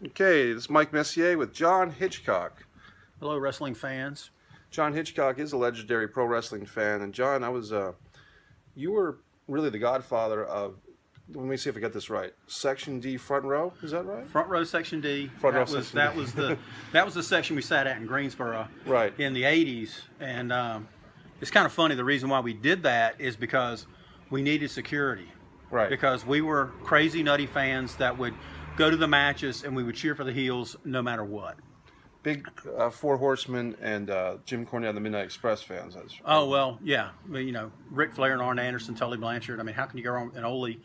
Okay, this is Mike Messier with John Hitchcock. Hello, wrestling fans. John Hitchcock is a legendary pro wrestling fan, and John, you were really the godfather of, let me see if I got this right, Section D front row, is that right? Front row Section D. Front row Section D. That was the section we sat at in Greensboro, right, in the '80s, and it's kind of funny. The reason why we did that is because we needed security, right? Because we were crazy, nutty fans that would go to the matches and we would cheer for the heels no matter what. Big Four Horsemen and Jim Cornette and the Midnight Express fans. Oh, well, yeah. Well, you know, Ric Flair and Arn Anderson, Tully Blanchard. I mean, how can you go wrong? And Ole,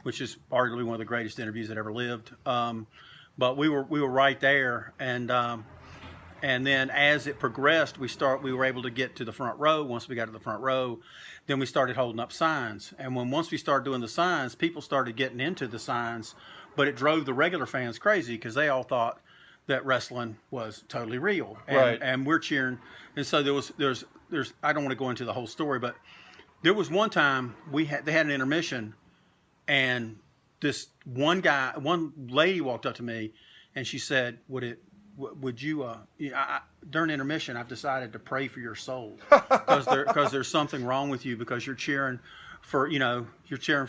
which is arguably one of the greatest interviews that ever lived. But we were right there, and then as it progressed, we were able to get to the front row. Once we got to the front row, then we started holding up signs. And once we started doing the signs, people started getting into the signs, but it drove the regular fans crazy because they all thought that wrestling was totally real, and, right? And we're cheering. And so there's I don't want to go into the whole story, but there was one time they had an intermission, and this one lady walked up to me, and she said, "Would you during intermission, I've decided to pray for your soul because there's something wrong with you because you're cheering for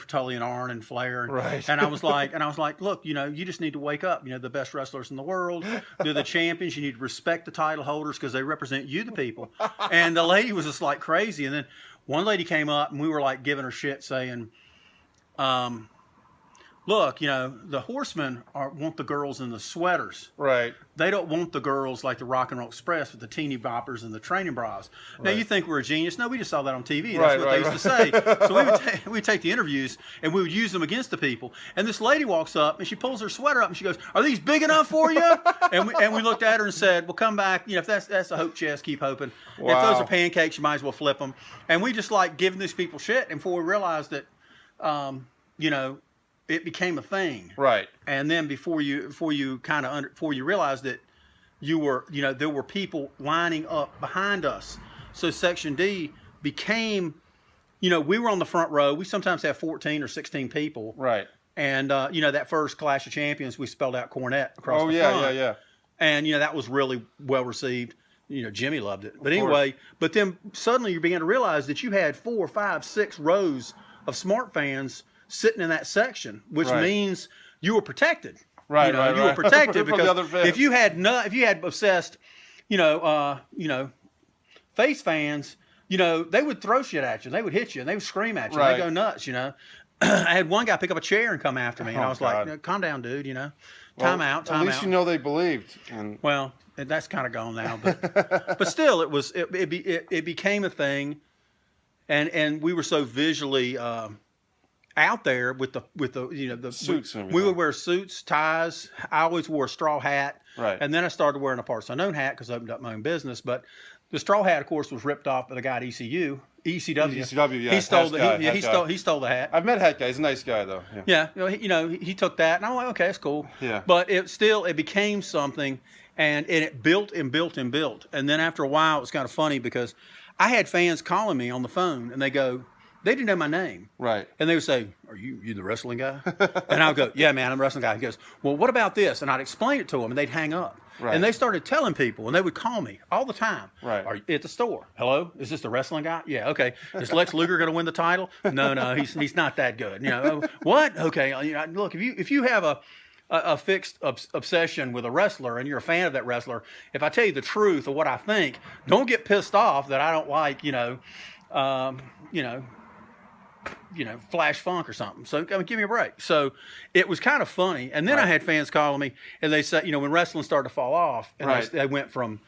Tully and Arn and Flair, right?" And I was like, look, you just need to wake up. The best wrestlers in the world, they're the champions. You need to respect the title holders because they represent you, the people. And the lady was just like crazy. And then one lady came up and we were like giving her shit, saying, look, the Horsemen want the girls in the sweaters. Right. They don't want the girls like the Rock and Roll Express with the teeny boppers and the training bras. Now, you think we're a genius. No, we just saw that on TV. That's what they used to say. So we would take the interviews, and we would use them against the people. And this lady walks up, and she pulls her sweater up, and she goes, "Are these big enough for you?" and we looked at her and said, "Well, come back. If that's a hope chest, keep hoping. Wow. If those are pancakes, you might as well flip them." And we just like giving these people shit, and before we realized that, it became a thing, right? And then before you realized that there were people lining up behind us. So Section D became, we were on the front row. We sometimes have 14 or 16 people, right? And that first Clash of Champions, we spelled out Cornette across the front. Oh yeah. And that was really well received. Jimmy loved it. But anyway, but then suddenly you began to realize that you had 4, 5, 6 rows of smart fans sitting in that section, which means you were protected. Right, you were protected because if you had obsessed, face fans, they would throw shit at you, they would hit you, and they would scream at you, and they go nuts. I had one guy pick up a chair and come after me, and I was like, "Calm down, dude. Time out." At least they believed. Well, that's kind of gone now, but still, it became a thing, and we were so visually out there with the suits. We would wear suits, ties. I always wore a straw hat. Right. And then I started wearing a Parts Unknown hat because I opened up my own business. But the straw hat, of course, was ripped off by the guy at ECW. ECW, yeah. He stole the hat. I've met Hat Guy. He's a nice guy, though. Yeah. He took that, and I'm like, okay, it's cool. Yeah. But it became something, and it built and built and built. And then after a while, it was kind of funny because I had fans calling me on the phone, and they didn't know my name. Right. And they would say, "Are you the wrestling guy?" And I would go, "Yeah, man, I'm the wrestling guy." He goes, "Well, what about this?" And I'd explain it to them, and they'd hang up. Right. And they started telling people, and they would call me all the time. Right. "Are you at the store? Hello? Is this the wrestling guy?" "Yeah, okay." "Is Lex Luger going to win the title?" No, he's not that good. What? Okay. Look, if you have a fixed obsession with a wrestler and you're a fan of that wrestler, if I tell you the truth of what I think, don't get pissed off that I don't like, Flash Funk or something. So give me a break. So it was kind of funny. And then I had fans calling me, and they said, when wrestling started to fall off, and they went from,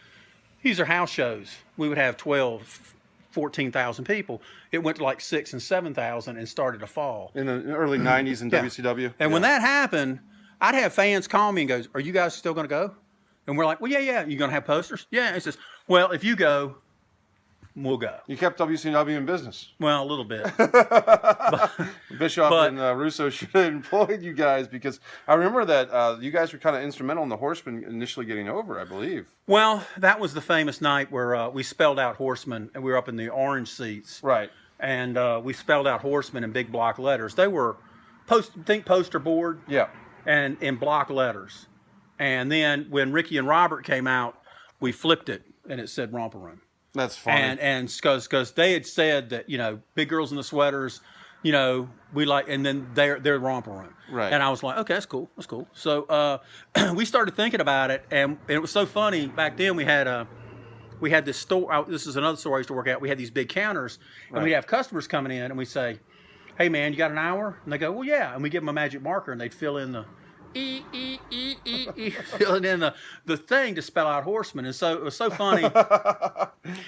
these are house shows. We would have 12, 14,000 people. It went to like 6,000 and 7,000 and started to fall. In the early 90s in WCW? And when that happened, I'd have fans call me and goes, "Are you guys still going to go?" And we're like, "Well, yeah. You going to have posters?" "Yeah." And it says, "Well, if you go, we'll go." You kept WCW in business. Well, a little bit. Bischoff and Russo should have employed you guys, because I remember that you guys were kind of instrumental in the Horsemen initially getting over, I believe. Well, that was the famous night where we spelled out Horsemen, and we were up in the orange seats. Right. And we spelled out Horsemen in big block letters. They were poster board. Yeah. And in block letters. And then when Ricky and Robert came out, we flipped it and it said Romper Room. That's funny. And because they had said that, you know, big girls in the sweaters, you know, we like, and then they're Romper Room. Right. And I was like, okay, that's cool. That's cool. So we started thinking about it, and it was so funny. Back then we had this store. This is another store I used to work at. We had these big counters, and we'd have customers coming in, and we'd say, hey, man, you got an hour? And they go, well, yeah. And we give them a magic marker, and they'd fill in the filling in the thing to spell out Horseman. And so it was so funny.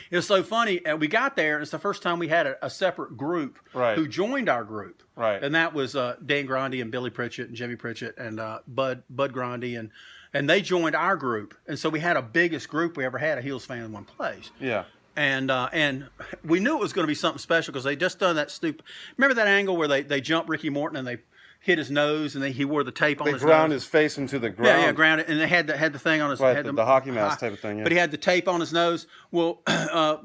It was so funny. And we got there, and it's the first time we had a separate group who joined our group. Right. And that was Dan Grundy and Billy Pritchett and Jimmy Pritchett and Bud Grundy. And they joined our group. And so we had a biggest group we ever had, a Heels fan in one place. Yeah. And we knew it was going to be something special because they just done that stupid. Remember that angle where they jumped Ricky Morton and they hit his nose and he wore the tape on his nose? They ground his face into the ground. Yeah, ground it. And they had the thing on his right, the hockey mask type of thing. Yeah. But he had the tape on his nose. Well,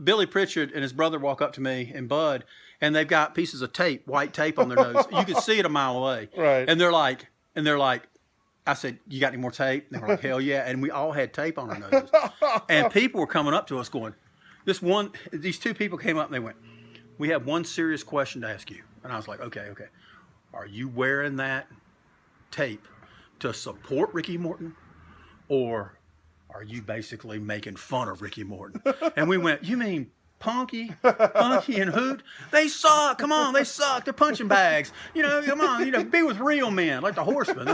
Billy Pritchard and his brother walk up to me and Bud, and they've got pieces of tape, white tape on their nose. You could see it a mile away. Right. And they're like, I said, you got any more tape? And they were like, hell yeah. And we all had tape on our noses. And people were coming up to us going, these two people came up and they went, we have one serious question to ask you. And I was like, okay. Are you wearing that tape to support Ricky Morton, or are you basically making fun of Ricky Morton? And we went, you mean Punky and Hoot? They suck. Come on, they suck. They're punching bags. You know, come on. You know, be with real men like the Horsemen.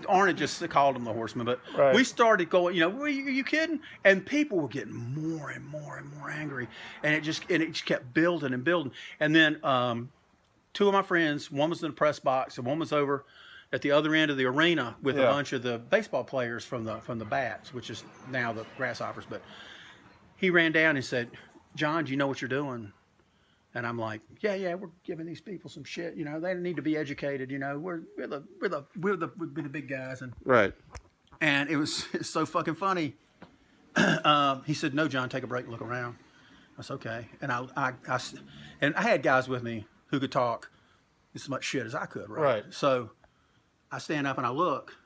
Arnett just called them the Horsemen, but we started going. You know, are you kidding? And people were getting more and more and more angry, and it just kept building and building. And then two of my friends, one was in the press box, and one was over at the other end of the arena with a bunch of the baseball players from the Bats, which is now the Grasshoppers, but. He ran down and said, John, do you know what you're doing? And I'm like, yeah, we're giving these people some shit. You know, they need to be educated. You know, we're the big guys. And and it's so fucking funny. He said, no, John, take a break and look around. I said, okay. And I had guys with me who could talk as much shit as I could, right? So I stand up and I look,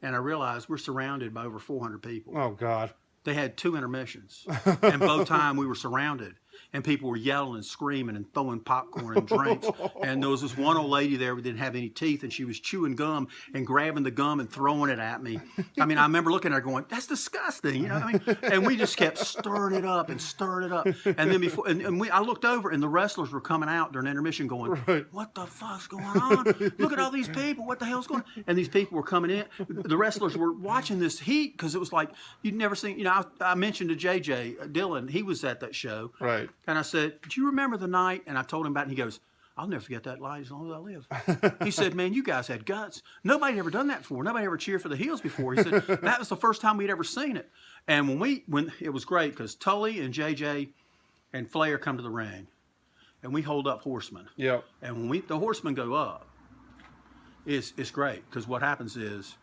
and I realize we're surrounded by over 400 people. Oh, God. They had 2 intermissions, and both time we were surrounded, and people were yelling and screaming and throwing popcorn and drinks. And there was this one old lady there who didn't have any teeth, and she was chewing gum and grabbing the gum and throwing it at me. I mean, I remember looking at her going, "That's disgusting," you know. I mean, and we just kept stirring it up. And then I looked over, and the wrestlers were coming out during intermission, going, "What the fuck's going on? Look at all these people. What the hell's going on?" And these people were coming in. The wrestlers were watching this heat because it was like you'd never seen. You know, I mentioned to JJ Dillon, he was at that show, right? And I said, do you remember the night? And I told him about it, and he goes, I'll never forget that night as long as I live. He said, man, you guys had guts. Nobody had ever done that before. Nobody ever cheered for the Heels before. He said, that was the first time we'd ever seen it. And when it was great, because Tully and JJ and Flair come to the ring, and we hold up Horsemen. Yep. And when the Horsemen go up, it's great, because what happens is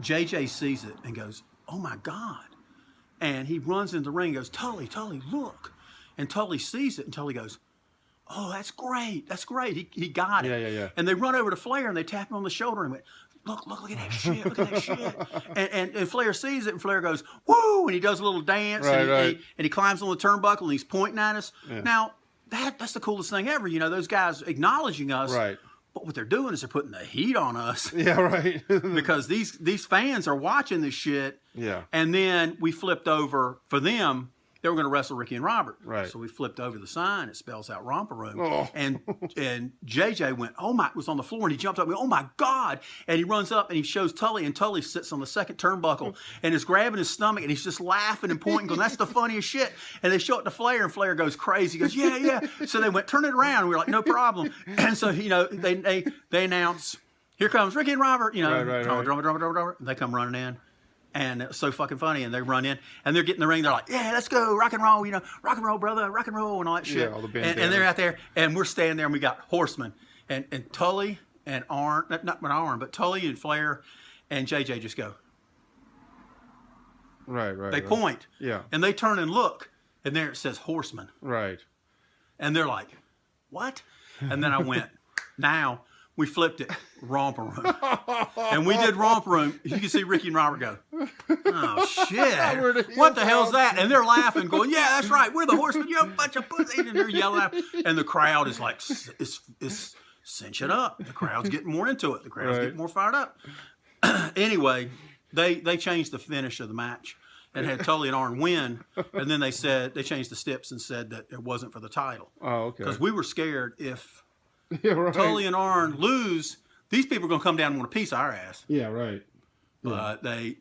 JJ sees it and goes, oh, my God. And he runs in the ring and goes, Tully, look. And Tully sees it, and Tully goes, oh, that's great. That's great. He got it. Yeah. And they run over to Flair, and they tap him on the shoulder and went, look at that shit. Look at that shit. And Flair sees it, and Flair goes, woo, and he does a little dance, and he climbs on the turnbuckle, and he's pointing at us. Yeah. Now, that's the coolest thing ever. You know, those guys acknowledging us. Right. But what they're doing is they're putting the heat on us. Yeah, right. Because these fans are watching this shit. Yeah. And then we flipped over for them. They were going to wrestle Ricky and Robert. Right. So we flipped over the sign. It spells out Romper Room. Oh. And JJ went, was on the floor, and he jumped up and went, oh, my God. And he runs up, and he shows Tully, and Tully sits on the second turnbuckle and is grabbing his stomach, and he's just laughing and pointing, going, that's the funniest shit. And they show it to Flair, and Flair goes crazy. He goes, yeah. So they went, turn it around. And we were like, no problem. And so, you know, they announce, here comes Ricky and Robert, you know, drummer. They come running in. And it was so fucking funny. And they run in, and they're getting in the ring. They're like, yeah, let's go, rock and roll, you know, rock and roll, brother, rock and roll, and all that shit. Yeah, all the and they're out there, and we're standing there, and we got Horsemen. And Tully and Arn, not Arn, but Tully and Flair and JJ just go. Right. They point. Yeah. And they turn and look, and there it says Horsemen. Right. And they're like, what? And then I went, now, We flipped it, romper room. And we did romper room. You can see Ricky and Robert go, oh, shit. What the hell's that? And they're laughing, going, yeah, that's right. We're the Horsemen. You're a bunch of pussies. And they're yelling at them. And the crowd is like, it's cinching up. The crowd's getting more into it. The crowd's getting more fired up. Anyway, they changed the finish of the match and had Tully and Arn win. And then they changed the steps and said that it wasn't for the title. Oh, okay. Because we were scared if Yeah, right. Tully and Arn lose, these people are going to come down and want a piece of our ass. Yeah, right. But they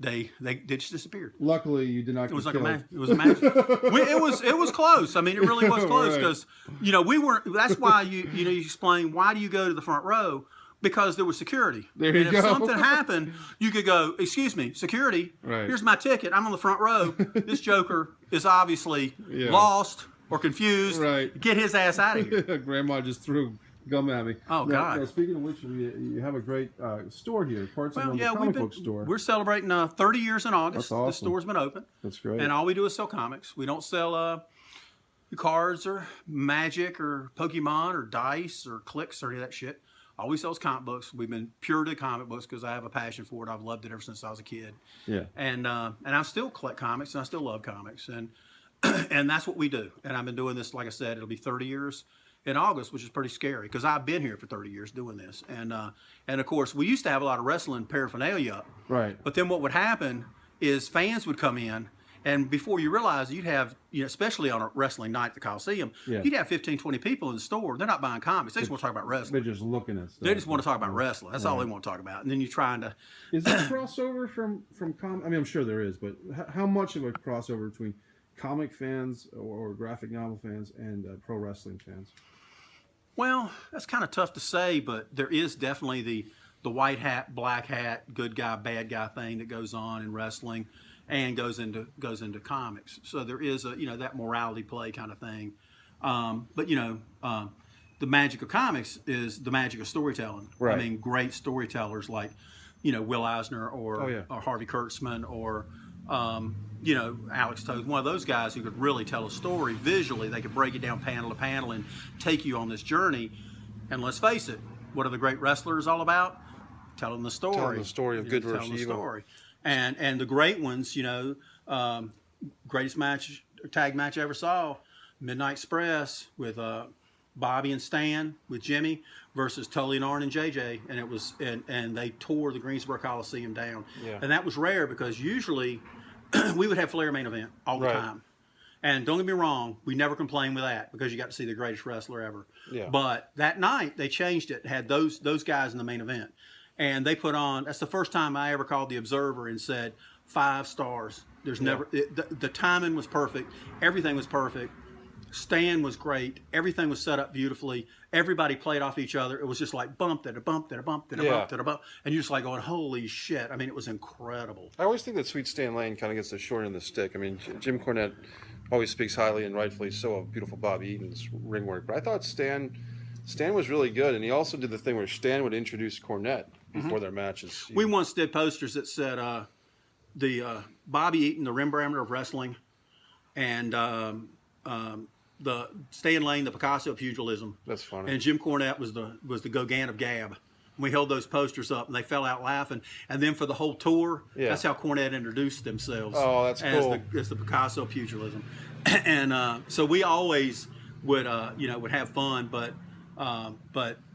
just disappeared. Luckily, you did not. It was like a match. It was a match. It was close. I mean, it really was close because we weren't. That's why you explain why do you go to the front row, because there was security. There you and go. if something happened, you could go, excuse me, security. Right. Here's my ticket. I'm on the front row. This joker is obviously lost or confused. Right. Get his ass out of here. Grandma just threw gum at me. Oh, God. Now, speaking of which, you have a great store here, parts of the comic book store. We're celebrating 30 years in August. That's awesome. The store's been open. That's great. And all we do is sell comics. We don't sell cards or magic or Pokemon or dice or clicks or any of that shit. All we sell is comic books. We've been pure to comic books because I have a passion for it. I've loved it ever since I was a kid. Yeah. And I still collect comics and I still love comics. And and that's what we do. And I've been doing this, like I said, it'll be 30 years in August, which is pretty scary because I've been here for 30 years doing this. And of course, we used to have a lot of wrestling paraphernalia up. Right. But then what would happen is fans would come in, and before you realize, you'd have, especially on a wrestling night at the Coliseum, you'd have 15, 20 people in the store. They're not buying comics. They just want to talk about wrestling. They're just looking at stuff. They just want to talk about wrestling. That's all they want to talk about. And then you're trying to... Is there crossover from comic? I mean, I'm sure there is, but how much of a crossover between comic fans or graphic novel fans and pro wrestling fans? Well, that's kind of tough to say, but there is definitely the white hat, black hat, good guy, bad guy thing that goes on in wrestling and goes into comics. So there is that morality play kind of thing. But the magic of comics is the magic of storytelling. Right. I mean, great storytellers like Will Eisner or Harvey Kurtzman or Alex Toth, one of those guys who could really tell a story visually. They could break it down panel to panel and take you on this journey. And let's face it, what are the great wrestlers all about? Telling the story. Telling the story of good versus evil. Story. And the great ones, greatest tag match I ever saw, Midnight Express with Bobby and Stan with Jimmy versus Tully and Arn and JJ, and it was and they tore the Greensboro Coliseum down. Yeah. And that was rare because usually we would have Flair main event all the time. And don't get me wrong, we never complained with that because you got to see the greatest wrestler ever. Yeah. But that night they changed it, had those guys in the main event. And they put on, that's the first time I ever called the Observer and said 5 stars. There's never, the timing was perfect. Everything was perfect. Stan was great. Everything was set up beautifully. Everybody played off each other. It was just like bump, that a bump, that a bump, that a bump, that a bump. And you're just like going, holy shit. I mean, it was incredible. I always think that Sweet Stan Lane kind of gets the short end of the stick. I mean, Jim Cornette always speaks highly and rightfully so of beautiful Bob Eaton's ring work. But I thought Stan was really good. And he also did the thing where Stan would introduce Cornette before their matches. We once did posters that said the Bobby Eaton, the Rembrandt of wrestling, and the Stan Lane, the Picasso of pugilism. That's funny. And Jim Cornette was the Gauguin of Gab. We held those posters up, and they fell out laughing. And then for the whole tour, that's how Cornette introduced themselves. Oh, that's cool. As the Picasso of pugilism. And so we always would have fun, but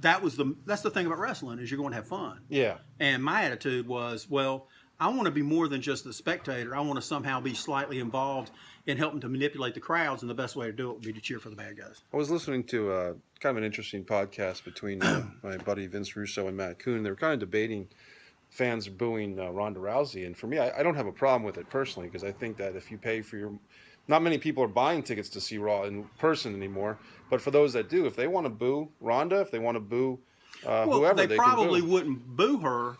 that's the thing about wrestling is you're going to have fun. Yeah. And my attitude was, well, I want to be more than just the spectator. I want to somehow be slightly involved in helping to manipulate the crowds, and the best way to do it would be to cheer for the bad guys. I was listening to kind of an interesting podcast between my buddy Vince Russo and Matt Coon. They were kind of debating fans booing Ronda Rousey. And for me, I don't have a problem with it personally because I think that if you pay for your... Not many people are buying tickets to see Raw in person anymore. But for those that do, if they want to boo Ronda, if they want to boo whoever, they can probably boo. wouldn't boo her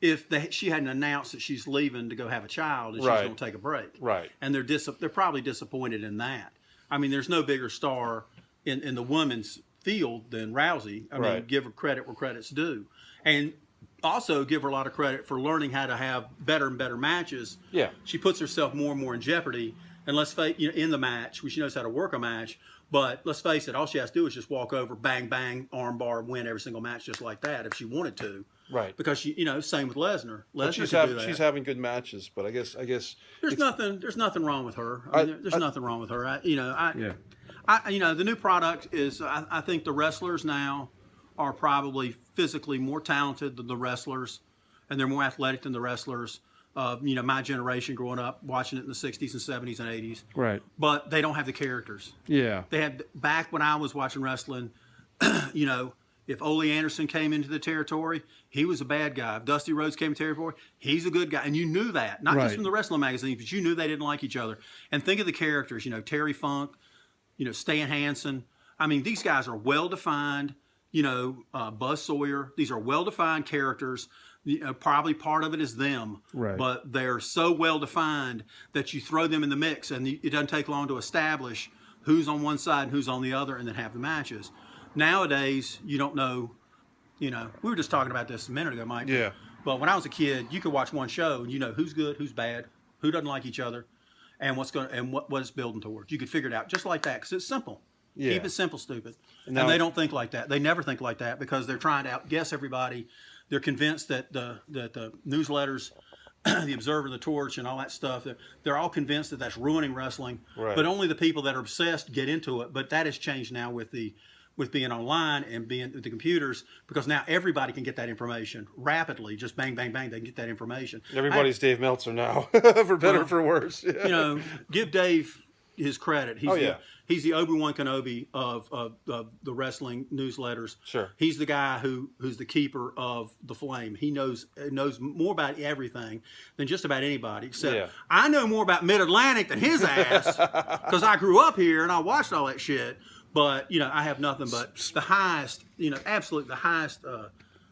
if she hadn't announced that she's leaving to go have a child and she's going to take a break. Right. And they're probably disappointed in that. I mean, there's no bigger star in the women's field than Rousey. I mean, give her credit where credit's due. And also give her a lot of credit for learning how to have better and better matches. Yeah. She puts herself more and more in jeopardy. And let's face, in the match, she knows how to work a match. But let's face it, all she has to do is just walk over, bang, bang, arm bar, win every single match just like that if she wanted to. Right. Because she, same with Lesnar. But Lesnar could do that. she's having good matches, but I guess There's nothing wrong with her. There's nothing wrong with her. The new product is. I think the wrestlers now are probably physically more talented than the wrestlers, and they're more athletic than the wrestlers of my generation growing up watching it in the 60s and 70s and 80s. Right. But they don't have the characters. Yeah. They had back when I was watching wrestling. If Ole Anderson came into the territory, he was a bad guy. If Dusty Rhodes came to the territory, he's a good guy. And you knew that. Not just from the wrestling magazines, but you knew they didn't like each other. And think of the characters, Terry Funk, Stan Hansen. I mean, these guys are well-defined, Buzz Sawyer. These are well-defined characters. Probably part of it is them. Right. But they're so well-defined that you throw them in the mix, and it doesn't take long to establish who's on one side and who's on the other and then have the matches. Nowadays, you don't know, we were just talking about this a minute ago, Mike. Yeah. But when I was a kid, you could watch one show and you know who's good, who's bad, who doesn't like each other, and what it's building towards. You could figure it out just like that because it's simple. Yeah. Keep it simple, stupid. And And they don't think like that. They never think like that because they're trying to outguess everybody. They're convinced that the newsletters, the Observer, the Torch, and all that stuff, they're all convinced that that's ruining wrestling. Right. But only the people that are obsessed get into it. But that has changed now with being online and being with the computers, because now everybody can get that information rapidly. Just bang, bang, bang, they can get that information. Everybody's Dave Meltzer now, for better or for worse. Give Dave his credit. He's the Obi-Wan Kenobi of the wrestling newsletters. Sure. He's the guy who's the keeper of the flame. He knows more about everything than just about anybody, except I know more about Mid-Atlantic than his ass because I grew up here and I watched all that shit. But, I have nothing but the highest, absolutely the highest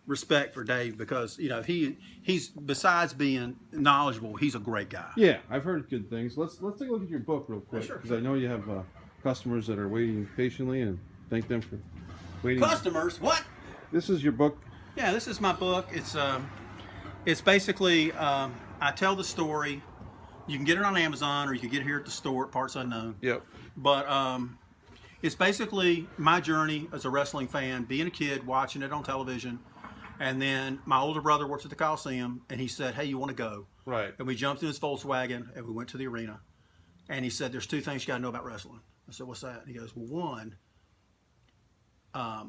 respect for Dave because, he's, besides being knowledgeable, he's a great guy. Yeah, I've heard good things. Let's take a look at your book real quick Sure. because I know you have customers that are waiting patiently, and thank them for waiting. Customers? What? This is your book. Yeah, this is my book. It's basically, I tell the story. You can get it on Amazon or you can get it here at the store at Parts Unknown. Yep. But it's basically my journey as a wrestling fan, being a kid, watching it on television. And then my older brother works at the Coliseum, and he said, hey, you want to go? Right. And we jumped in his Volkswagen, and we went to the arena. And he said, there's two things you got to know about wrestling. I said, what's that? And he goes, well, one,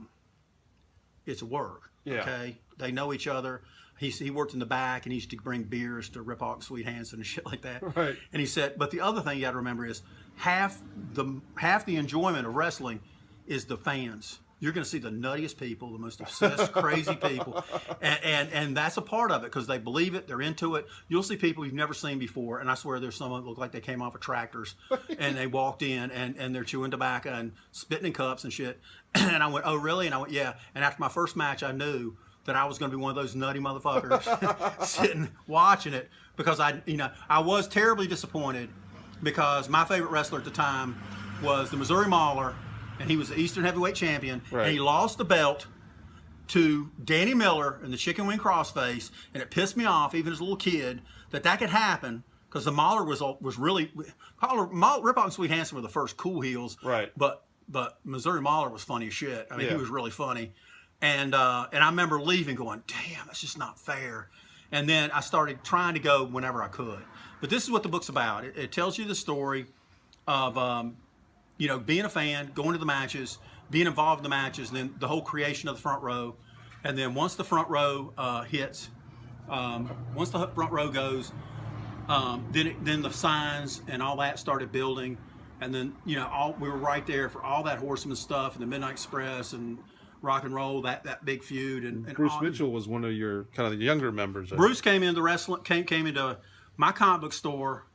it's work. Yeah. Okay? They know each other. He worked in the back, and he used to bring beers to Rip Hawk, Sweet Hansen, and shit like that. Right. And he said, but the other thing you got to remember is half the enjoyment of wrestling is the fans. You're going to see the nuttiest people, the most obsessed, crazy people, and that's a part of it because they believe it, they're into it. You'll see people you've never seen before, and I swear there's some that look like they came off of tractors, and they walked in and they're chewing tobacco and spitting in cups and shit. And I went, oh really? And I went, yeah. And after my first match, I knew that I was going to be one of those nutty motherfuckers sitting watching it because I was terribly disappointed because my favorite wrestler at the time was the Missouri Mauler, and he was the Eastern Heavyweight Champion, Right. and he lost the belt to Danny Miller in the Chicken Wing Crossface, and it pissed me off, even as a little kid, that could happen because the Mauler was really Rip Hawk and Sweet Hansen were the first cool heels, Right. But Missouri Mauler was funny as shit. I mean, Yeah. he was really funny. And I remember leaving going, damn, that's just not fair. And then I started trying to go whenever I could. But this is what the book's about. It tells you the story of, being a fan, going to the matches, being involved in the matches, and then the whole creation of the front row. And then once the front row hits, once the front row goes, then the signs and all that started building. And then, we were right there for all that Horseman stuff and the Midnight Express and rock and roll, that big feud. And Bruce Mitchell was one of your kind of the younger members. Bruce came into wrestling, came into my comic book store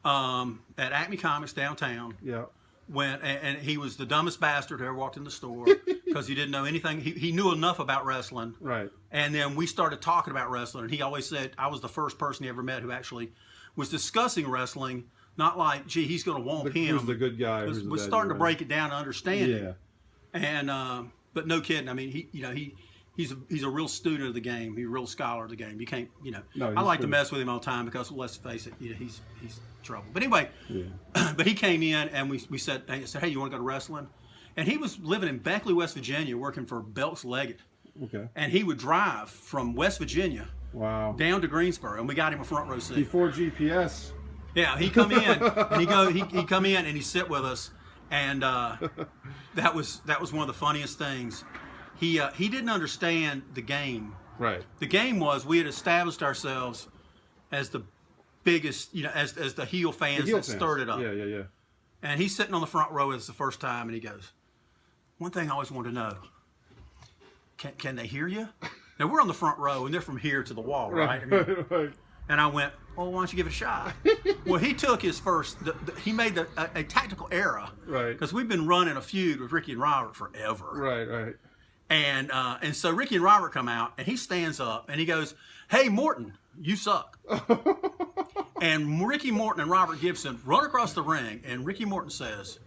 at Acme Comics downtown. Yeah. And he was the dumbest bastard who ever walked in the store because he didn't know anything. He knew enough about wrestling. Right. And then we started talking about wrestling, and he always said I was the first person he ever met who actually was discussing wrestling. Not like, gee, he's going to womp him. Who's the good guy? Who's the Was bad starting guy? to break it down and understand it. Yeah. And but no kidding. I mean, he's a real student of the game. He's a real scholar of the game. You can't, No, I like to good. mess with him all the time because let's face it, he's trouble. But anyway, Yeah. but he came in and we said, hey, you want to go to wrestling? And he was living in Beckley, West Virginia, working for Belks Leggett. Okay. And he would drive from West Virginia down to Greensboro, and we got him a front row seat. Before GPS. Yeah, he'd come in and he'd come in and he'd sit with us, and that was one of the funniest things. He didn't understand the game. Right. The game was we had established ourselves as the biggest, as the heel fans that stirred it up. Yeah. And he's sitting on the front row with us the first time, and he goes, "One thing I always wanted to know: can they hear you?" Now we're on the front row, and they're from here to the wall, right? I mean, Right. and I went, "Well, why don't you give it a shot?" Well, he took his first. He made a tactical error, Right. Because we've been running a feud with Ricky and Robert forever, Right. And so Ricky and Robert come out, and he stands up, and he goes, "Hey, Morton, you suck." And Ricky Morton and Robert Gibson run across the ring, and Ricky Morton says,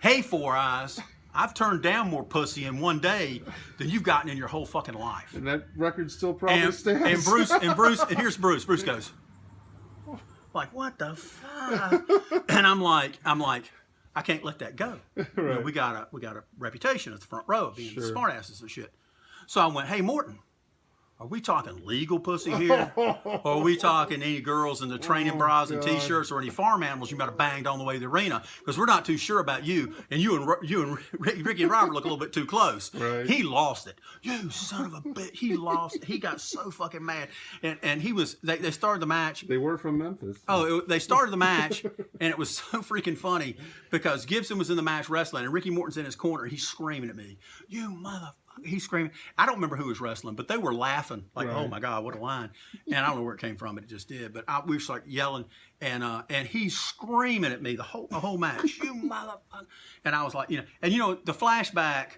"Hey, Four Eyes, I've turned down more pussy in one day than you've gotten in your whole fucking life." And that record still probably And stands. and here's Bruce. Bruce goes, like, "What the fuck?" And I'm like, I can't let that go. You know, Right. we got a reputation at the front row of being Sure. smartasses and shit. So I went, "Hey, Morton, are we talking legal pussy here? Or are we talking any girls in the training bras and God. T-shirts, or any farm animals you might have banged on the way to the arena? Because we're not too sure about you, and you and Ricky and Robert look a little bit too close." Right. He lost it. "You son of a bitch!" He lost. He got so fucking mad, and he was. They started the match. They were from Memphis. They started the match, and it was so freaking funny because Gibson was in the match wrestling, and Ricky Morton's in his corner. He's screaming at me, "You motherfucker!" He's screaming. I don't remember who was wrestling, but they were laughing like, Right. "Oh my god, what a line!" And I don't know where it came from, but it just did. But we were just like yelling, and he's screaming at me the whole match, "You motherfucker!" And I was like, the flashback.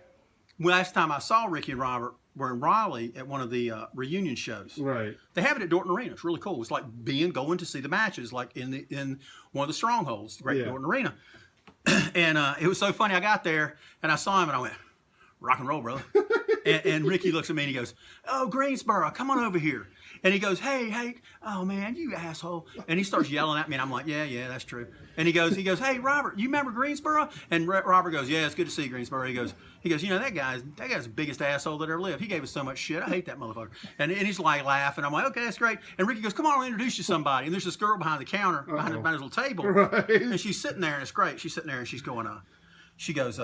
Last time I saw Ricky and Robert were in Raleigh at one of the reunion shows. Right. They have it at Dorton Arena. It's really cool. It's like going to see the matches, like in one of the strongholds, the Great Yeah. Dorton Arena. And it was so funny. I got there and I saw him and I went, "Rock and roll, brother." and Ricky looks at me and he goes, "Oh, Greensboro, come on over here." And he goes, hey, "Oh man, you asshole." And he starts yelling at me and I'm like, yeah, that's true. And he goes, "Hey, Robert, you remember Greensboro?" And Robert goes, "Yeah, it's good to see you, Greensboro." He goes, that guy's the biggest asshole that ever lived. He gave us so much shit. I hate that motherfucker. And he's like laughing. I'm like, "Okay, that's great." And Ricky goes, "Come on, I'll introduce you to somebody." And there's this girl behind the counter, behind his little table. Right. And she's sitting there and it's great. She's sitting there and she's going, she goes,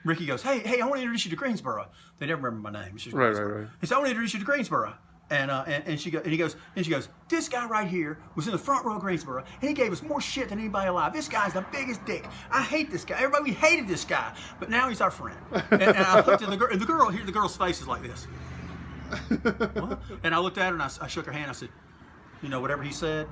Ricky goes, hey, I want to introduce you to Greensboro." They never remember my name. It's just Greensboro. Right. He said, "I want to introduce you to Greensboro." And she goes, "This guy right here was in the front row of Greensboro, and he gave us more shit than anybody alive. This guy's the biggest dick. I hate this guy. Everybody, we hated this guy, but now he's our friend." And I looked at the girl, and the girl's face is like this. What? And I looked at her and I shook her hand. I said, "Whatever he said,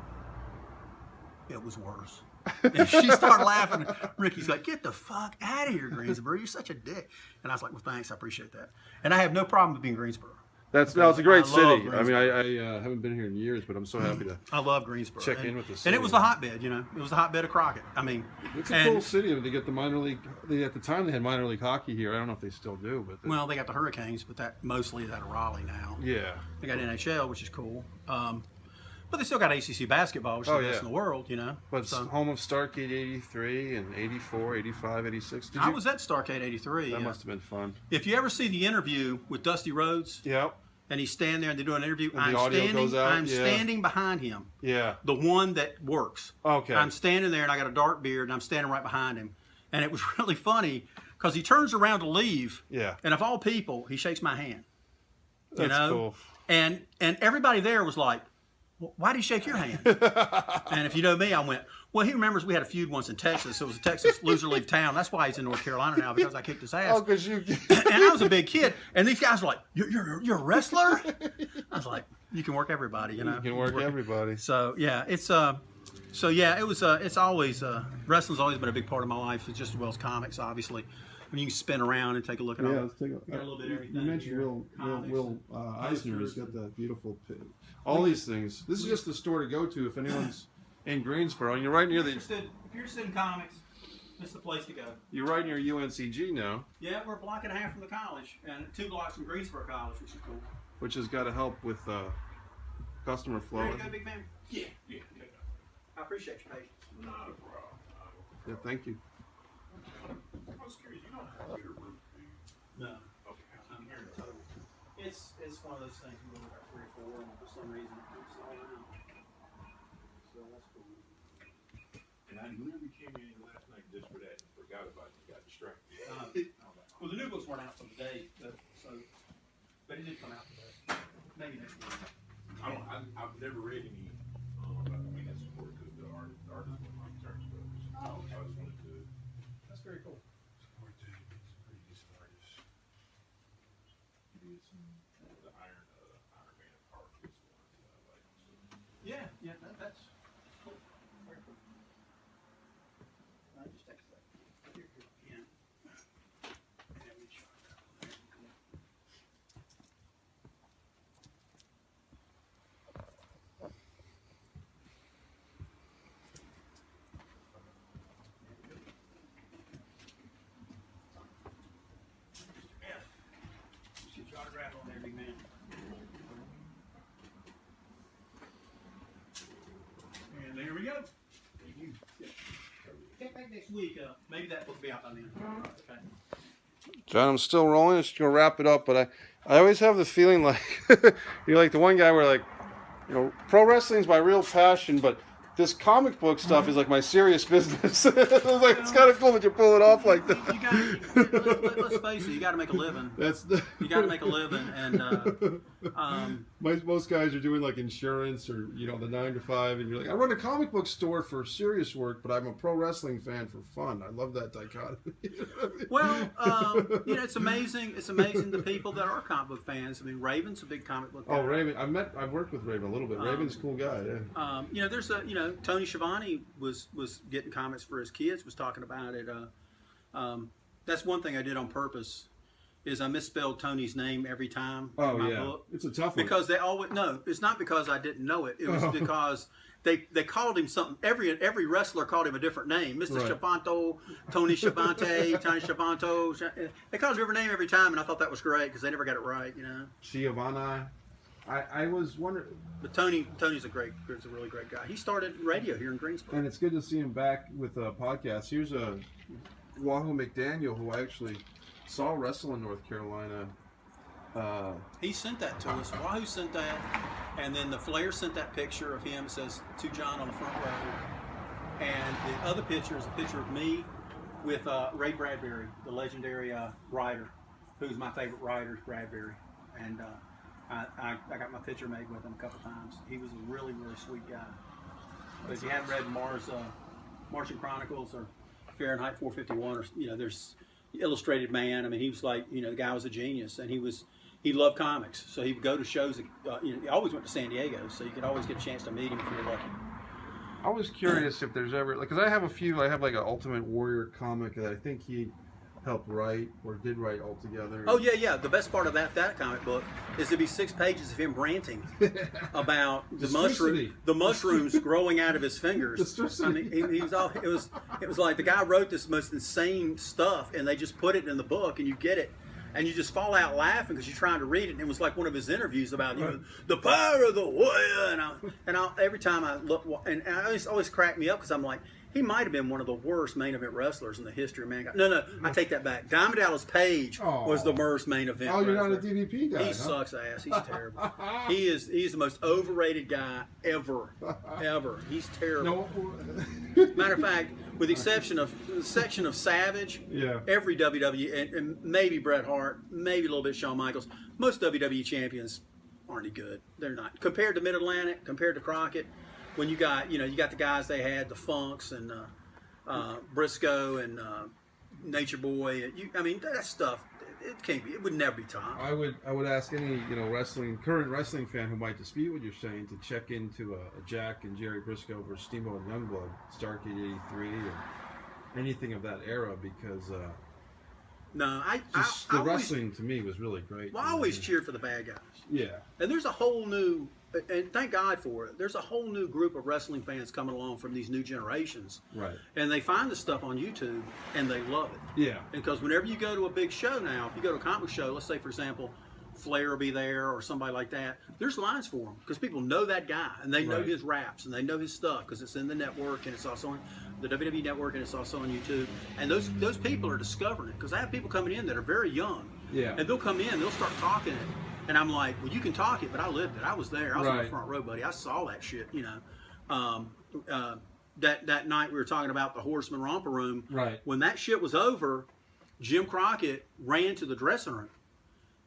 it was worse." And she started laughing. Ricky's like, "Get the fuck out of here, Greensboro. You're such a dick." And I was like, "Well, thanks. I appreciate that." And I have no problem with being Greensboro. It's a great I city. love I mean, I haven't been here in years, but I'm so happy to I love Greensboro. check in with the city. And it was the hotbed, It was the hotbed of Crockett. I mean, It's a cool city. I mean, they get the minor league. At the time, they had minor league hockey here. I don't know if they still do, but well, they got the Hurricanes, but that mostly is out of Raleigh now. yeah. They got NHL, which is cool. But they still got ACC basketball, which is the best in the world, But it's home of Starrcade '83 and '84, '85, '86. I was at Starrcade '83. That must have been fun. If you ever see the interview with Dusty Rhodes, Yep. and he's standing there and they do an interview, And the audio goes out, I'm yeah. standing behind him. Yeah. The one that works. Okay. I'm standing there and I got a dark beard and I'm standing right behind him. And it was really funny because he turns around to leave. Yeah. And of all people, he shakes my hand. That's cool. And everybody there was like, "Well, why did he shake your hand?" And if you know me, I went, "Well, he remembers we had a feud once in Texas. It was a Texas loser leave town. That's why he's in North Carolina now, because I kicked his ass." Oh, because you. And I was a big kid, and these guys were like, "You're a wrestler?" I was like, "You can work everybody, You can work everybody. So yeah, it was. It's always wrestling's always been a big part of my life, just as well as comics, obviously. I mean, you can spin around and take a look at all. Yeah, let's take got a little bit of everything You mentioned here. Will Comics, Eisner has got that beautiful all these things. This is just the store to go to if anyone's in Greensboro, and you're right near If the. you're interested in comics, this is the place to go. You're right near UNCG now, Yeah, we're a block and a half from the college, and 2 blocks from Greensboro College, which is cool. which has got to help with customer flow. There you go, big man. Yeah. I appreciate your patience. Yeah, thank you. I was curious, you don't have Twitter root, do you? No. Okay. I'm here in total. It's one of those things we only got 3 or 4, and for some reason it's all out. So that's cool. And I literally came in last night just for that and forgot about it. Got distracted. Well, the new books weren't out for the day, but it did come out today. Maybe next week. I've never read any. I mean, that's support because the artist was like Terrence Brothers. Oh, okay. I just wanted to That's very cool. support some pretty decent artists. He did some the Iron Man of Heart was one that I like. So. Yeah, that's cool. Very cool. Just take a second. Here, again. And we try that one there. Cool. Yeah. Just get your autograph on there, big man. And there we go. Get back next week. Maybe that book will be out by then. Okay. John, I'm still rolling. Just gonna wrap it up, but I always have the feeling like you're like the one guy where like, you know, pro wrestling's my real passion, but this comic book stuff is like my serious business. It's kind of cool that you pull it off like that. Let's face it, you got to make a living. You got to make a living, and most guys are doing like insurance or the 9 to 5, and you're like, I run a comic book store for serious work, but I'm a pro wrestling fan for fun. I love that dichotomy. Well, it's amazing. It's amazing the people that are comic book fans. I mean, Raven's a big comic book guy. Oh, Raven! I've worked with Raven a little bit. Raven's a cool guy. Yeah. There's Tony Schiavone was getting comics for his kids. Was talking about it. That's one thing I did on purpose. Is I misspelled Tony's name every time in my book. It's a tough one. Because they always it's not because I didn't know it. It was because they called him something. Every wrestler called him a different name. Mr. Right. Schiavone, Tony Schiavone, Tony Schiavone. They called him a different name every time, and I thought that was great because they never got it right. Giovanni. I was wondering, But Tony's a really great guy. He started radio here in Greensboro. and it's good to see him back with a podcast. Here's a Wahoo McDaniel who I actually saw wrestle in North Carolina. He sent that to us. Wahoo sent that, and then the Flair sent that picture of him. It says to John on the front row, and the other picture is a picture of me with Ray Bradbury, the legendary writer, who's my favorite writer, is Bradbury, and I got my picture made with him a couple times. He was a really, really sweet guy. But if you haven't read Martian Chronicles or Fahrenheit 451, or there's Illustrated Man. I mean, he was like, the guy was a genius, and he loved comics. So he would go to shows. He always went to San Diego, so you could always get a chance to meet him if you were lucky. I was curious if there's ever, because I have a few. I have like an Ultimate Warrior comic that I think he helped write or did write altogether. Oh yeah. The best part of that comic book is to be 6 pages of him ranting about the mushrooms growing out of his fingers. I mean, he was all. It was like the guy wrote this most insane stuff, and they just put it in the book, and you get it. And you just fall out laughing because you're trying to read it. And it was like one of his interviews about the power of the warrior. And every time I look, and it always cracked me up because I'm like, he might have been one of the worst main event wrestlers in the history of mankind. No, I take that back. Diamond Dallas Page was the worst main event wrestler. You're not a DDP guy. He sucks ass. He's terrible. He's the most overrated guy ever. He's terrible. No. Matter of fact, with the exception of the section of Savage, every WWE, and maybe Bret Hart, maybe a little bit Shawn Michaels, most WWE champions aren't any good. They're not. Compared to Mid-Atlantic, compared to Crockett, when you got the guys they had, the Funks and Briscoe and Nature Boy. I mean, that stuff, it can't be. It would never be top. I would ask any current wrestling fan who might dispute what you're saying to check into a Jack and Jerry Briscoe versus Steamboat and Youngblood, Starrcade '83, or anything of that era, because the wrestling to me was really great. Well, I always cheered for the bad guys. Yeah. And there's a whole new, and thank God for it, there's a whole new group of wrestling fans coming along from these new generations. Right. And they find this stuff on YouTube, and they love it. Yeah. Because whenever you go to a big show now, if you go to a comic book show, let's say, for example, Flair will be there or somebody like that, there's lines for him because people know that guy, and they know his raps, and they know his stuff because it's in the network, and it's also on. the WWE Network, and it's also on YouTube. And those people are discovering it, because I have people coming in that are very young. Yeah. And they'll come in, they'll start talking it, and I'm like, well, you can talk it, but I lived it. I was there. I was on the front row, buddy. I saw that shit. You know, that night we were talking about the Horseman Romper Room. Right. When that shit was over, Jim Crockett ran to the dressing room.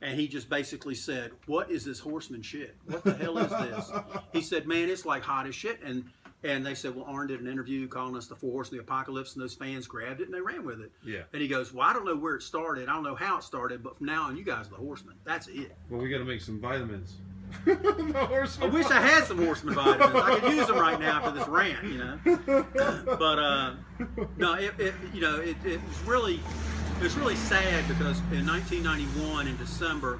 And he just basically said, what is this Horseman shit? What the hell is this? He said, man, it's like hot as shit. And they said, well, Arn did an interview calling us the Four Horsemen of the Apocalypse, and those fans grabbed it and they ran with it. Yeah. And he goes, well, I don't know where it started. I don't know how it started, but from now on, you guys are the Horsemen. That's it. Well, we got to make some vitamins. The I Horseman. wish I had some Horseman vitamins. I could use them right now after this rant, you know. But no, it was really sad, because in 1991 in December,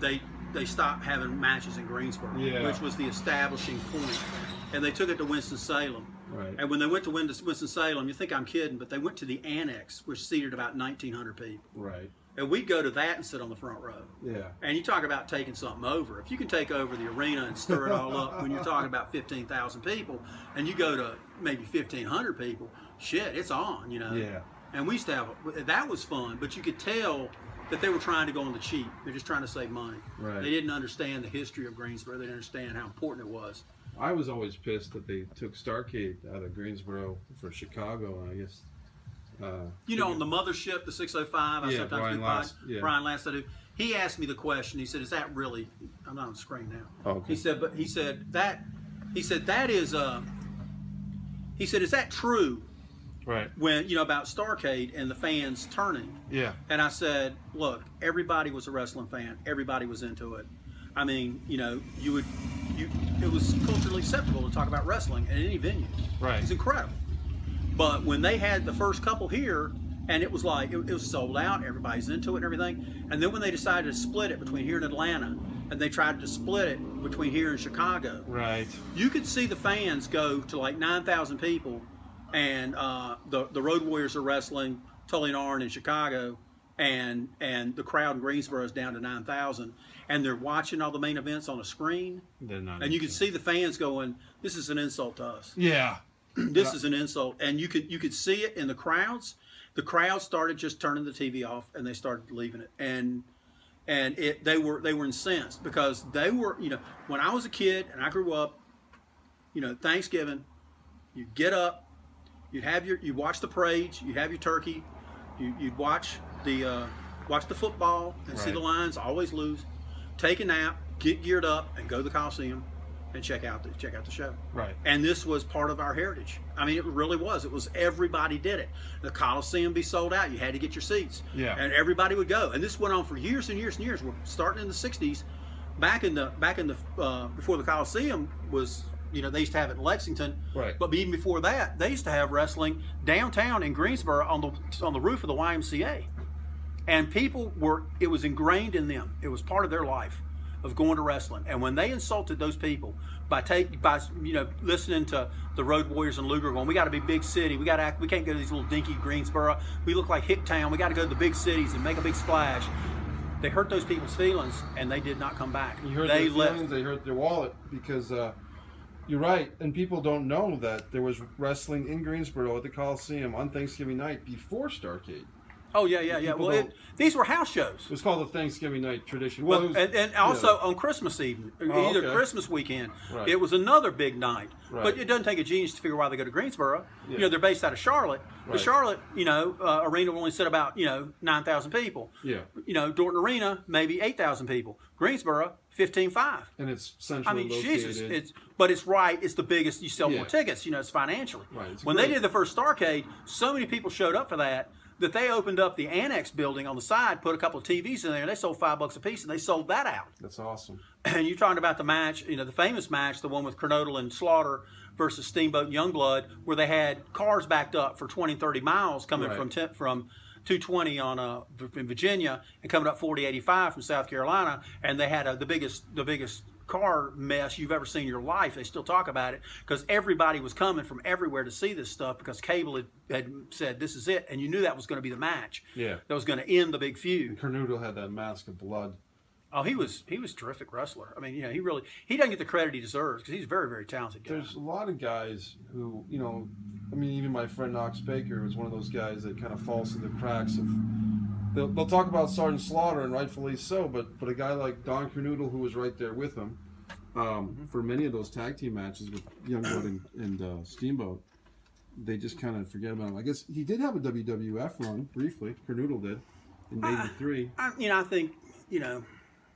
they stopped having matches in Greensboro, which was the establishing point, and they took it to Winston-Salem. Right. And when they went to Winston-Salem, you think I'm kidding, but they went to the annex, which seated about 1,900 people. Right. And we'd go to that and sit on the front row. Yeah. And you talk about taking something over. If you can take over the arena and stir it all up when you're talking about 15,000 people, and you go to maybe 1,500 people, shit, it's on, you know. Yeah. And we used to have, that was fun, but you could tell that they were trying to go on the cheap. They're just trying to save money. Right. They didn't understand the history of Greensboro. They didn't understand how important it was. I was always pissed that they took Starrcade out of Greensboro for Chicago, and I guess. You know, on the mothership, the 605, I Yeah, sometimes Brian do Last, yeah. Brian Last, I do. He asked me the question. He said, "Is that really?" I'm not on the screen now. Oh, okay. He said that is he said, "Is that true?" Right. When, you know, about Starrcade and the fans turning. Yeah. And I said, look, everybody was a wrestling fan. Everybody was into it. I mean, you know, it was culturally acceptable to talk about wrestling at any venue. Right. It's incredible. But when they had the first couple here, and it was like, it was sold out, everybody's into it and everything. And then when they decided to split it between here and Atlanta, and they tried to split it between here and Chicago, Right. you could see the fans go to like 9,000 people, and the Road Warriors are wrestling Tully and Arn in Chicago, and the crowd in Greensboro is down to 9,000, and they're watching all the main events on a screen, They're not. and you could see the fans going, "This is an insult to us. Yeah. This is an insult." And you could see it in the crowds. The crowd started just turning the TV off, and they started leaving it, and they were incensed, because they were, you know, when I was a kid and I grew up, you know, Thanksgiving, you'd get up. You'd watch the parades. You'd have your turkey. You'd watch the football and see Right. the Lions always lose. Take a nap, get geared up, and go to the Coliseum and check out the show. Right. And this was part of our heritage. I mean, it really was. It was, everybody did it. The Coliseum be sold out. You had to get your seats. Yeah. And everybody would go. And this went on for years and years and years. We're starting in the '60s. Back in the before the Coliseum was, you know, they used to have it in Lexington. Right. But even before that, they used to have wrestling downtown in Greensboro on the roof of the YMCA. And people it was ingrained in them. It was part of their life of going to wrestling. And when they insulted those people by you know, listening to the Road Warriors and Luger going, "We got to be big city. We can't go to these little dinky Greensboro. We look like Hicktown. We got to go to the big cities and make a big splash." They hurt those people's feelings, and they did not come back. You hurt They their left. feelings, they hurt their wallet, because you're right, and people don't know that there was wrestling in Greensboro at the Coliseum on Thanksgiving night before Starrcade. Oh yeah. People Well, don't- these were house shows. It was called the Thanksgiving night tradition. Well, it was, and also on Christmas Eve, Oh, either okay. Christmas weekend, Right. it was another big night. Right. But it doesn't take a genius to figure why they go to Greensboro. Yeah. You know, they're based out of Charlotte. The Right. Charlotte, you know, arena will only sit about, you know, 9,000 people. Yeah. You know, Dorton Arena, maybe 8,000 people. Greensboro, 15,500. and it's I centrally mean, located. Jesus, but it's right. It's the biggest. You sell Yeah. more tickets. You know, it's financially. Right, it's When great. they did the first Starrcade, so many people showed up for that they opened up the annex building on the side, put a couple of TVs in there, and they sold $5 a piece, and they sold that out. That's awesome. And you're talking about the match, you know, the famous match, the one with Kernodle and Slaughter versus Steamboat and Youngblood, where they had cars backed up for 20, 30 miles coming Right. from 220 in Virginia and coming up 4085 from South Carolina, and they had the biggest car mess you've ever seen in your life. They still talk about it because everybody was coming from everywhere to see this stuff, because cable had said this is it, and you knew that was going to be the match. Yeah. That was going to end the big feud. Kernodle had that mask of blood. Oh, he was a terrific wrestler. I mean, he doesn't get the credit he deserves because he's a very, very talented guy. There's a lot of guys who, I mean, even my friend Knox Baker was one of those guys that kind of falls through the cracks of. They'll talk about Sergeant Slaughter, and rightfully so, but a guy like Don Kernoodle, who was right there with him for many of those tag team matches with Youngblood and Steamboat, they just kind of forget about him. I guess he did have a WWF run briefly. Kernoodle did in '83. I think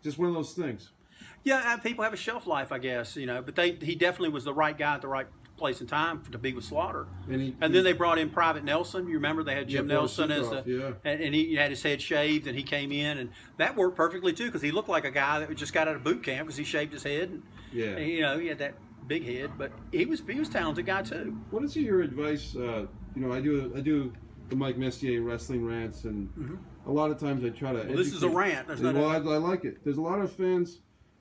Just one of those things. Yeah, people have a shelf life, I guess, but he definitely was the right guy at the right place and time to be with Slaughter. And then they brought in Private Nelson. You remember they had Jim Nelson and he had his head shaved, and he came in, and that worked perfectly too because he looked like a guy that just got out of boot camp because he shaved his head, and he had that big head, but he was a talented guy too. What is your advice? I do the Mike Messier wrestling rants, and a lot of times I try to. This is a rant. There's no. Well, I like it. There's a lot of fans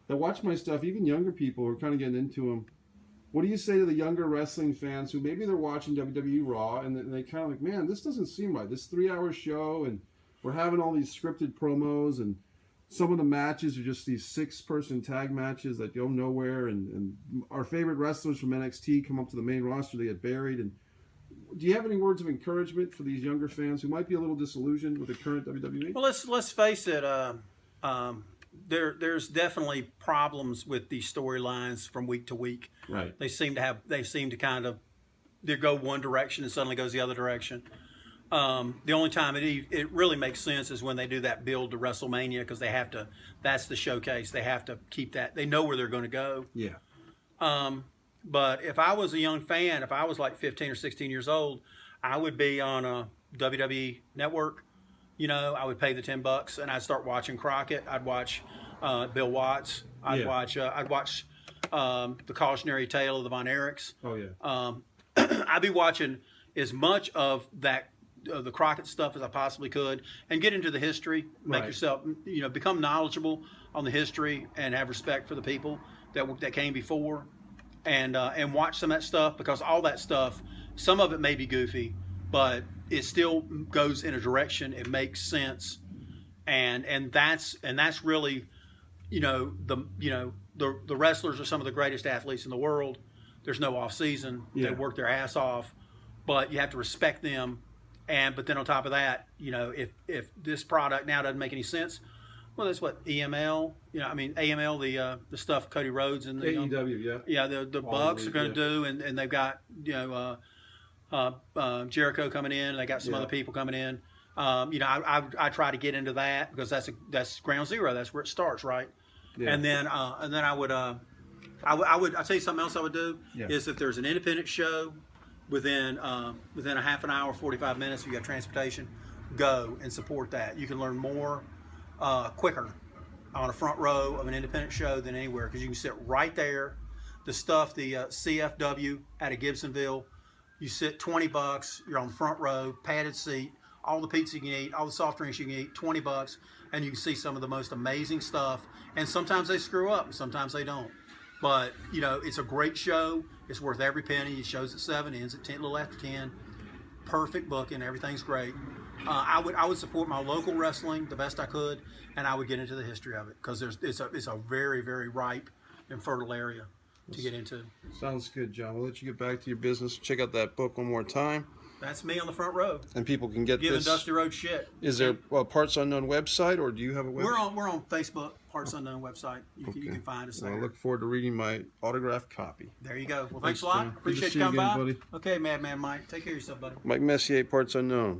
that watch my stuff, even younger people who are kind of getting into them. What do you say to the younger wrestling fans who maybe they're watching WWE Raw and they kind of like, man, this doesn't seem right. This 3-hour show, and we're having all these scripted promos, and some of the matches are just these 6-person tag matches that go nowhere, and our favorite wrestlers from NXT come up to the main roster, they get buried. And do you have any words of encouragement for these younger fans who might be a little disillusioned with the current WWE? Well, let's face it. There's definitely problems with these storylines from week to week. Right. They seem to kind of they go one direction and suddenly goes the other direction. The only time it really makes sense is when they do that build to WrestleMania because they have to. That's the showcase. They have to keep that. They know where they're going to go. Yeah. But if I was a young fan, if I was like 15 or 16 years old, I would be on a WWE network. I would pay the $10 and I'd start watching Crockett. I'd watch Bill Watts. I'd watch the Cautionary Tale of the Von Erichs. Oh yeah. I'd be watching as much of that the Crockett stuff as I possibly could, and get into the history. Make yourself, become knowledgeable on the history, and have respect for the people that came before, and watch some of that stuff because all that stuff, some of it may be goofy, but it still goes in a direction. It makes sense, and that's really, the wrestlers are some of the greatest athletes in the world. There's no off season. Yeah. They work their ass off, but you have to respect them. But then on top of that, if this product now doesn't make any sense, well, that's what EML, AML, the stuff Cody Rhodes and the AEW, the Bucks are going to do, and they've got Jericho coming in, and they got some other people coming in. I try to get into that because that's ground zero. That's where it starts, right? Yeah. And then I would I'll tell you something else I would do is if there's an independent show within a half an hour, 45 minutes, if you got transportation, go and support that. You can learn more quicker on a front row of an independent show than anywhere because you can sit right there. The stuff, the CFW out of Gibsonville, you sit $20, you're on the front row, padded seat, all the pizza you can eat, all the soft drinks you can eat, $20, and you can see some of the most amazing stuff. And sometimes they screw up, and sometimes they don't. But, it's a great show. It's worth every penny. It shows at 7, ends at 10, a little after 10. Perfect booking. Everything's great. I would support my local wrestling the best I could, and I would get into the history of it because it's a very, very ripe and fertile area to get into. Sounds good, John. We'll let you get back to your business. Check out that book one more time. That's me on the front row. And people can get Giving this. Dusty Road shit. Is there a Parts Unknown website, or do you have a website? We're on Facebook, Parts Unknown website. You can find us there. I look forward to reading my autographed copy. There you go. Well, thanks a lot. John. Appreciate Good to you see coming again, by. buddy. Okay, Madman Mike. Take care of yourself, buddy. Mike Messier, Parts Unknown.